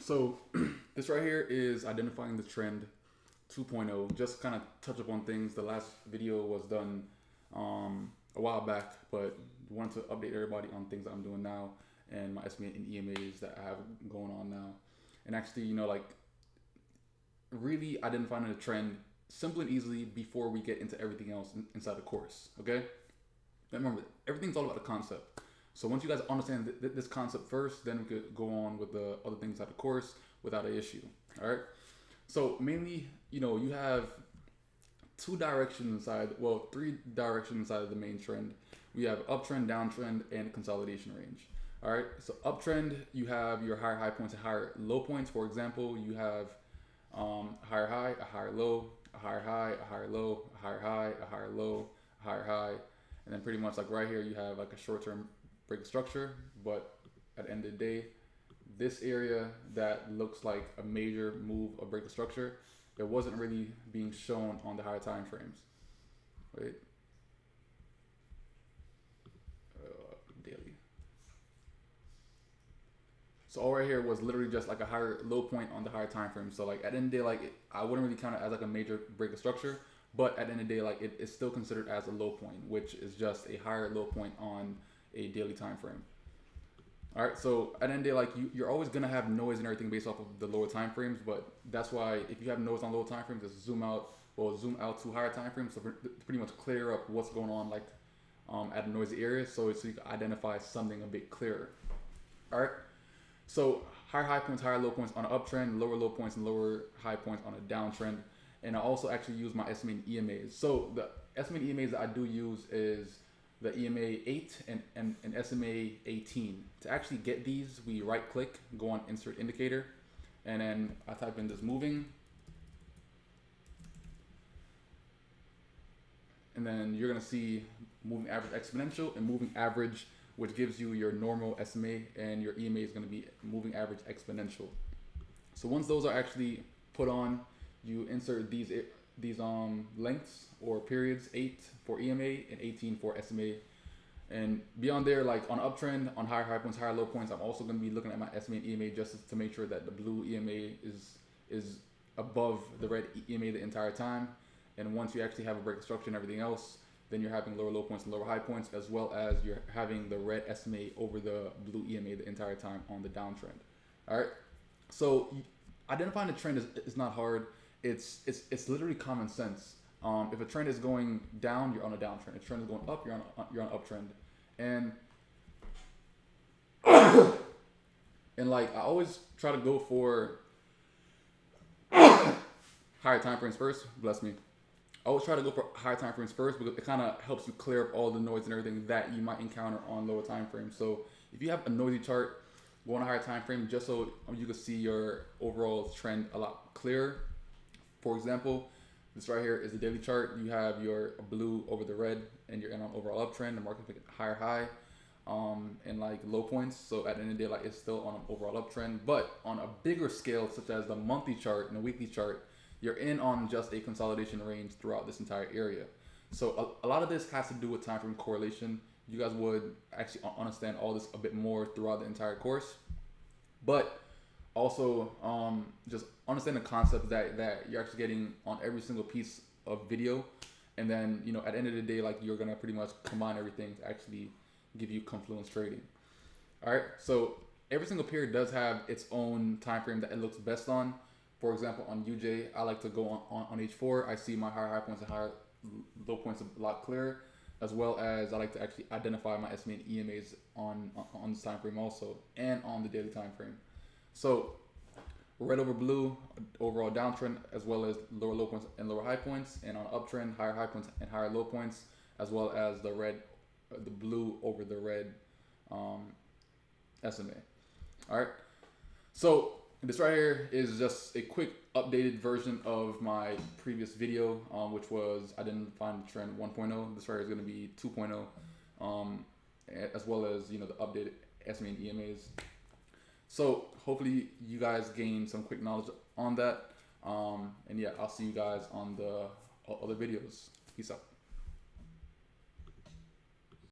So this right here is identifying the trend 2.0. Just kind of touch up on things. The last video was done a while back, but wanted to update everybody on things that I'm doing now and my SMA and EMAs that I have going on now. And actually, like really identifying the trend simply and easily before we get into everything else inside the course. Okay? Remember, everything's all about the concept. So once you guys understand this concept first, then we could go on with the other things inside the course without an issue. All right. So mainly, you have three directions inside of the main trend. We have uptrend, downtrend, and consolidation range. All right. So uptrend, you have your higher high points and higher low points. For example, you have higher high, a higher low, a higher high, a higher low, a higher high, a higher low, a higher high, and then pretty much like right here, you have like a short-term break structure. But at the end of the day, this area that looks like a major move of break of structure, it wasn't really being shown on the higher time frames. Wait. Daily. So all right here was literally just like a higher low point on the higher time frame. So like at the end of the day, like I wouldn't really count it as like a major break of structure, but at the end of the day, like it's still considered as a low point, which is just a higher low point on a daily time frame. All right, so at the end of the day, like you're always gonna have noise and everything based off of the lower time frames, but that's why if you have noise on lower time frames, just zoom out to higher time frames to pretty much clear up what's going on, like at a noisy area, so you can identify something a bit clearer. All right, so higher high points, higher low points on an uptrend, lower low points and lower high points on a downtrend, and I also actually use my SMA and EMAs. So the SMA and EMAs that I do use is the EMA 8 and SMA 18. To actually get these, we right click, go on insert indicator, and then I type in this moving, and then you're gonna see moving average exponential and moving average, which gives you your normal SMA, and your EMA is gonna be moving average exponential. So once those are actually put on, you insert these lengths or periods, 8 for EMA and 18 for SMA. And beyond there, like on uptrend, on higher high points, higher low points, I'm also going to be looking at my SMA and EMA just to make sure that the blue EMA is above the red EMA the entire time. And once you actually have a break of structure and everything else, then you're having lower low points and lower high points, as well as you're having the red SMA over the blue EMA the entire time on the downtrend. All right. So identifying a trend is not hard. It's literally common sense. If a trend is going down, you're on a downtrend. If a trend is going up, you're on an uptrend. And and like I always try to go for higher time frames first. Bless me. I always try to go for higher time frames first because it kind of helps you clear up all the noise and everything that you might encounter on lower time frames. So if you have a noisy chart, go on a higher time frame just so you can see your overall trend a lot clearer. For example, this right here is the daily chart. You have your blue over the red, and you're in an overall uptrend. The market's making higher high, and like low points. So at the end of the day, like it's still on an overall uptrend. But on a bigger scale, such as the monthly chart and the weekly chart, you're in on just a consolidation range throughout this entire area. So a lot of this has to do with time frame correlation. You guys would actually understand all this a bit more throughout the entire course, but also just understand the concept that you're actually getting on every single piece of video, and then at the end of the day, like you're gonna pretty much combine everything to actually give you confluence trading. All right, so every single period does have its own time frame that it looks best on. For example, on UJ, I like to go on H4. I see my higher high points and higher low points a lot clearer, as well as I like to actually identify my SMA and EMAs on this time frame also, and on the daily time frame. So red over blue, overall downtrend, as well as lower low points and lower high points, and on uptrend, higher high points and higher low points, as well as the blue over the red SMA. All right. So this right here is just a quick updated version of my previous video, which was identifying the trend 1.0. This right here is going to be 2.0, as well as the updated SMA and EMAs. So hopefully you guys gain some quick knowledge on that. And yeah, I'll see you guys on the other videos. Peace out.